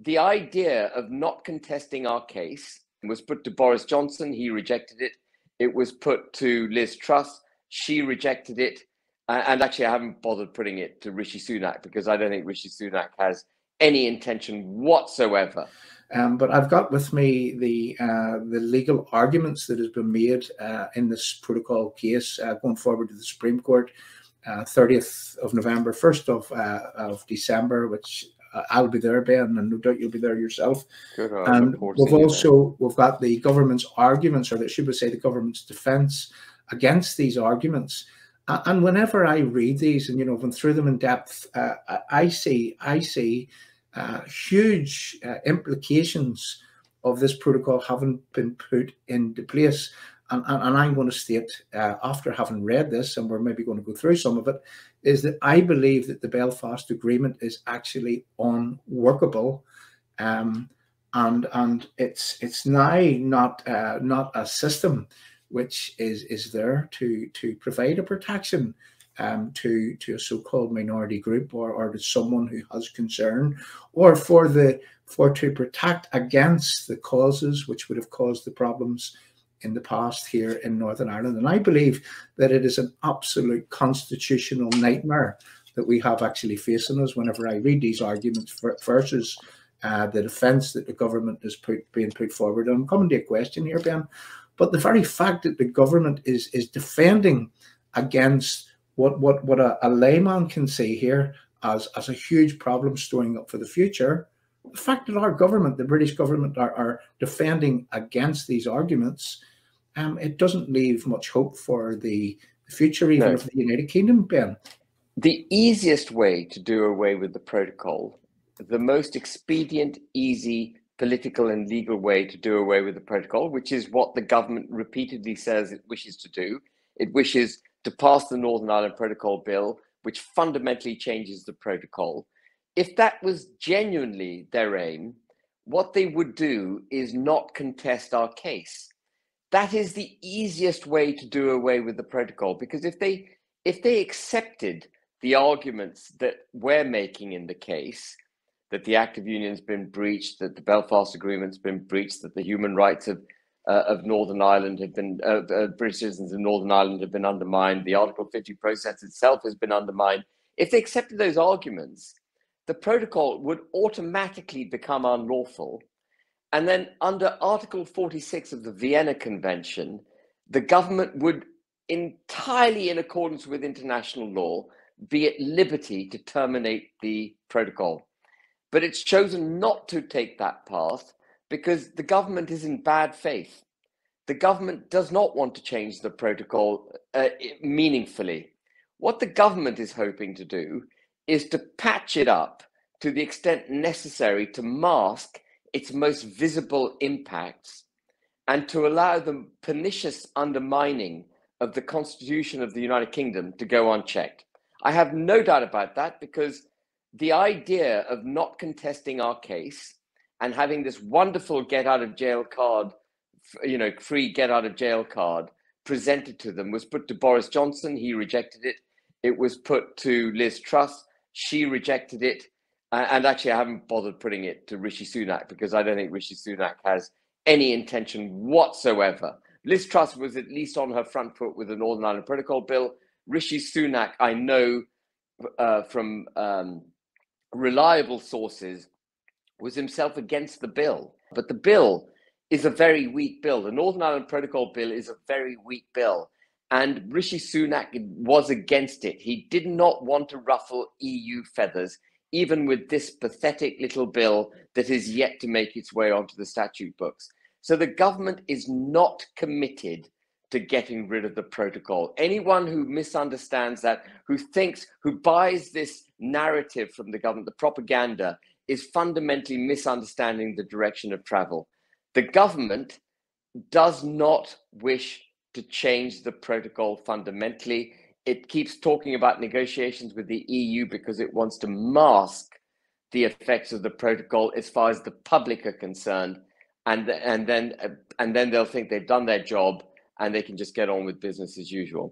the idea of not contesting our case was put to Boris Johnson. He rejected it. It was put to Liz Truss. She rejected it. And actually, I haven't bothered putting it to Rishi Sunak because I don't think Rishi Sunak has any intention whatsoever. But I've got with me the legal arguments that has been made in this protocol case going forward to the Supreme Court, 30th of November, 1st of December, which I'll be there, Ben, and no doubt you'll be there yourself. Good, and we've got the government's arguments, or should we say the government's defence against these arguments. And whenever I read these and, went through them in depth, I see huge implications of this protocol having been put into place. And I'm going to state, after having read this, and we're maybe going to go through some of it, is that I believe that the Belfast Agreement is actually unworkable, and it's now not a system which is there to provide a protection to a so-called minority group or to someone who has concern, or to protect against the causes which would have caused the problems in the past here in Northern Ireland. And I believe that it is an absolute constitutional nightmare that we have actually facing us whenever I read these arguments versus the defence that the government is being put forward. And I'm coming to a question here, Ben, but the very fact that the government is defending against what a layman can see here as a huge problem storing up for the future, the fact that our government, the British government, are defending against these arguments, it doesn't leave much hope for the future, even of the United Kingdom, Ben. The easiest way to do away with the protocol, the most expedient, easy, political and legal way to do away with the protocol, which is what the government repeatedly says it wishes to do. It wishes to pass the Northern Ireland Protocol Bill, which fundamentally changes the protocol. If that was genuinely their aim, what they would do is not contest our case. That is the easiest way to do away with the protocol, because if they accepted the arguments that we're making in the case, that the Act of Union's been breached, that the Belfast Agreement's been breached, that the human rights of Northern Ireland have been, British citizens in Northern Ireland have been undermined, the Article 50 process itself has been undermined. If they accepted those arguments, the protocol would automatically become unlawful. And then under Article 46 of the Vienna Convention, the government would, entirely in accordance with international law, be at liberty to terminate the protocol. But it's chosen not to take that path because the government is in bad faith. The government does not want to change the protocol meaningfully. What the government is hoping to do is to patch it up to the extent necessary to mask its most visible impacts and to allow the pernicious undermining of the Constitution of the United Kingdom to go unchecked. I have no doubt about that, because the idea of not contesting our case and having this wonderful get out of jail card, free get out of jail card presented to them was put to Boris Johnson. He rejected it. It was put to Liz Truss. She rejected it. And actually, I haven't bothered putting it to Rishi Sunak because I don't think Rishi Sunak has any intention whatsoever. Liz Truss was at least on her front foot with the Northern Ireland Protocol Bill. Rishi Sunak, I know from reliable sources, was himself against the bill. But the bill is a very weak bill. The Northern Ireland Protocol Bill is a very weak bill. And Rishi Sunak was against it. He did not want to ruffle EU feathers, even with this pathetic little bill that is yet to make its way onto the statute books. So the government is not committed to getting rid of the protocol. Anyone who misunderstands that, who buys this narrative from the government, the propaganda, is fundamentally misunderstanding the direction of travel. The government does not wish to change the protocol fundamentally. It keeps talking about negotiations with the EU because it wants to mask the effects of the protocol as far as the public are concerned, and then they'll think they've done their job and they can just get on with business as usual.